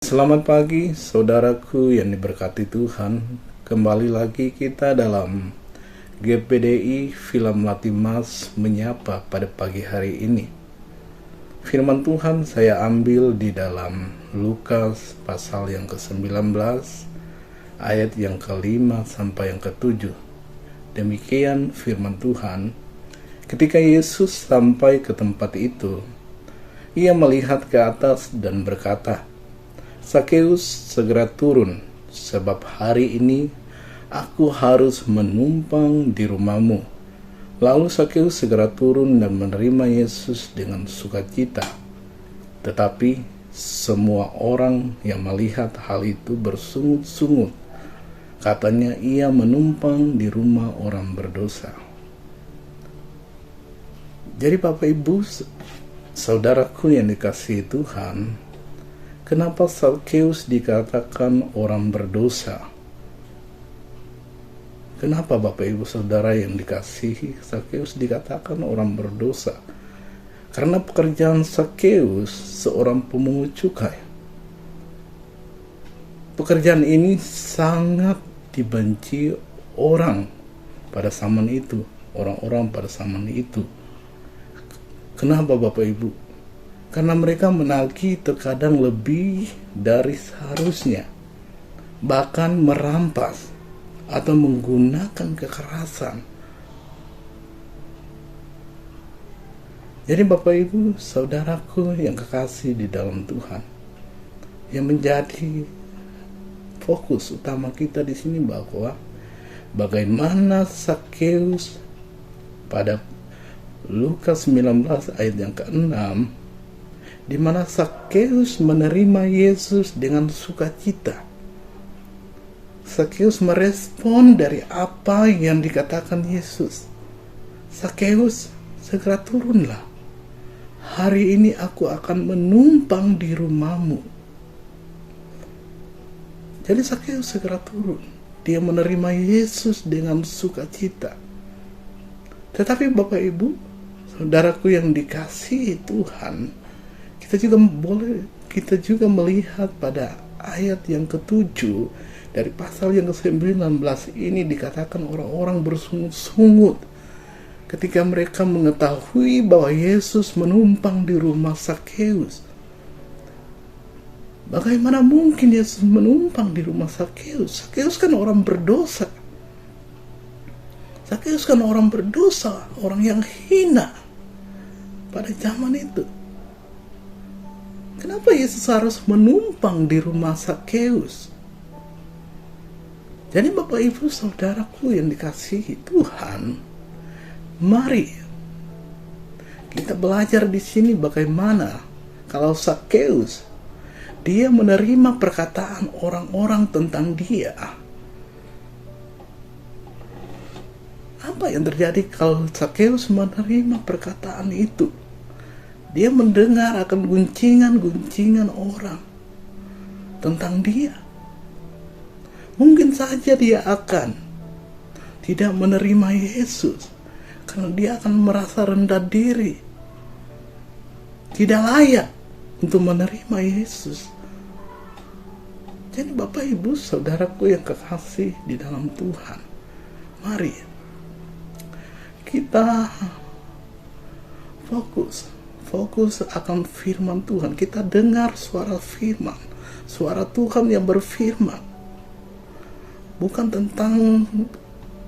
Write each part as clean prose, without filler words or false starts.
Selamat pagi, saudaraku yang diberkati Tuhan. Kembali lagi kita dalam GPDI Film Latimas menyapa pada pagi hari ini. Firman Tuhan saya ambil di dalam Lukas pasal yang ke-19 ayat yang ke-5 sampai yang ke-7. Demikian firman Tuhan. Ketika Yesus sampai ke tempat itu, ia melihat ke atas dan berkata, "Sakeus, segera turun, sebab hari ini aku harus menumpang di rumahmu." Lalu Sakeus segera turun dan menerima Yesus dengan sukacita. Tetapi semua orang yang melihat hal itu bersungut-sungut. Katanya ia menumpang di rumah orang berdosa. Jadi Bapak Ibu, saudaraku yang dikasihi Tuhan, kenapa Sakeus dikatakan orang berdosa? Kenapa Bapak Ibu Saudara yang dikasihi, Sakeus dikatakan orang berdosa? Karena pekerjaan Sakeus seorang pemungut cukai. Pekerjaan ini sangat dibenci orang pada zaman itu, orang-orang pada zaman itu. Kenapa Bapak Ibu? Karena mereka menagih terkadang lebih dari seharusnya, bahkan merampas atau menggunakan kekerasan. Jadi Bapak Ibu Saudaraku yang kekasih di dalam Tuhan, yang menjadi fokus utama kita di sini bahwa bagaimana Sakeus pada Lukas 19 ayat yang ke-6, di mana Sakeus menerima Yesus dengan sukacita. Sakeus merespon dari apa yang dikatakan Yesus. "Sakeus, segera turunlah. Hari ini aku akan menumpang di rumahmu." Jadi Sakeus segera turun. Dia menerima Yesus dengan sukacita. Tetapi Bapak Ibu, saudaraku yang dikasihi Tuhan, kita juga melihat pada ayat yang ke-7 dari pasal yang ke-19 ini dikatakan orang-orang bersungut-sungut ketika mereka mengetahui bahwa Yesus menumpang di rumah Sakeus. Bagaimana mungkin Yesus menumpang di rumah Sakeus? Sakeus kan orang berdosa. Sakeus kan orang berdosa, orang yang hina pada zaman itu. Kenapa Yesus harus menumpang di rumah Sakeus? Jadi Bapak Ibu Saudaraku yang dikasihi Tuhan, mari kita belajar di sini bagaimana kalau Sakeus dia menerima perkataan orang-orang tentang dia. Apa yang terjadi kalau Sakeus menerima perkataan itu? Dia mendengar akan guncingan-guncingan orang tentang dia. Mungkin saja dia akan tidak menerima Yesus karena dia akan merasa rendah diri, tidak layak untuk menerima Yesus. Jadi Bapak Ibu Saudaraku yang kekasih di dalam Tuhan, mari kita fokus akan firman Tuhan. Kita dengar suara firman, suara Tuhan yang berfirman, bukan tentang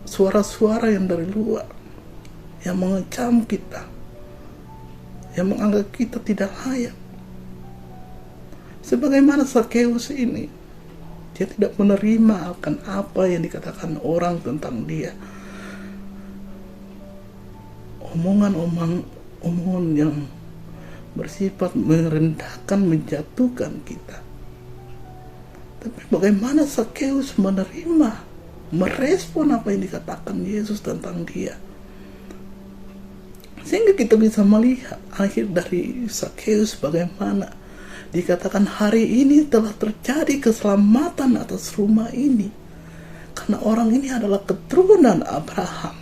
suara-suara yang dari luar yang mengecam kita, yang menganggap kita tidak layak. Sebagaimana Sakeus ini, dia tidak menerima akan apa yang dikatakan orang tentang dia. Omongan yang bersifat merendahkan, menjatuhkan kita. Tapi bagaimana Sakeus menerima, merespon apa yang dikatakan Yesus tentang dia, sehingga kita bisa melihat akhir dari Sakeus bagaimana dikatakan hari ini telah terjadi keselamatan atas rumah ini, karena orang ini adalah keturunan Abraham.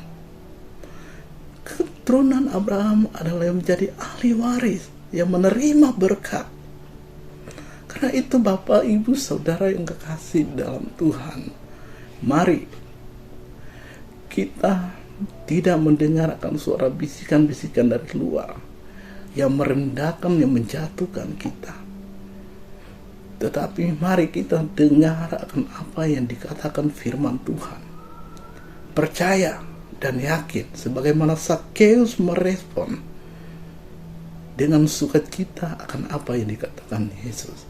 Keturunan Abraham adalah yang menjadi ahli waris, yang menerima berkat. Karena itu Bapak, Ibu, Saudara yang kekasih dalam Tuhan, mari kita tidak mendengarkan suara bisikan-bisikan dari luar yang merendahkan, yang menjatuhkan kita. Tetapi mari kita dengarkan apa yang dikatakan firman Tuhan. Percaya dan yakin sebagaimana Zakheus merespon dengan sukacita akan apa yang dikatakan Yesus.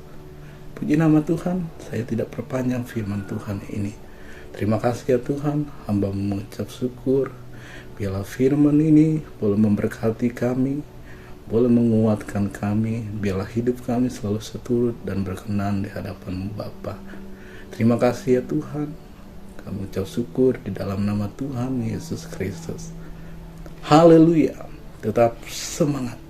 Puji nama Tuhan, saya tidak perpanjang firman Tuhan ini. Terima kasih ya Tuhan, hamba mengucap syukur. Biarlah firman ini boleh memberkati kami, boleh menguatkan kami. Biarlah hidup kami selalu seturut dan berkenan di hadapan Bapa. Terima kasih ya Tuhan. Kami ucap syukur di dalam nama Tuhan Yesus Kristus. Haleluya. Tetap semangat.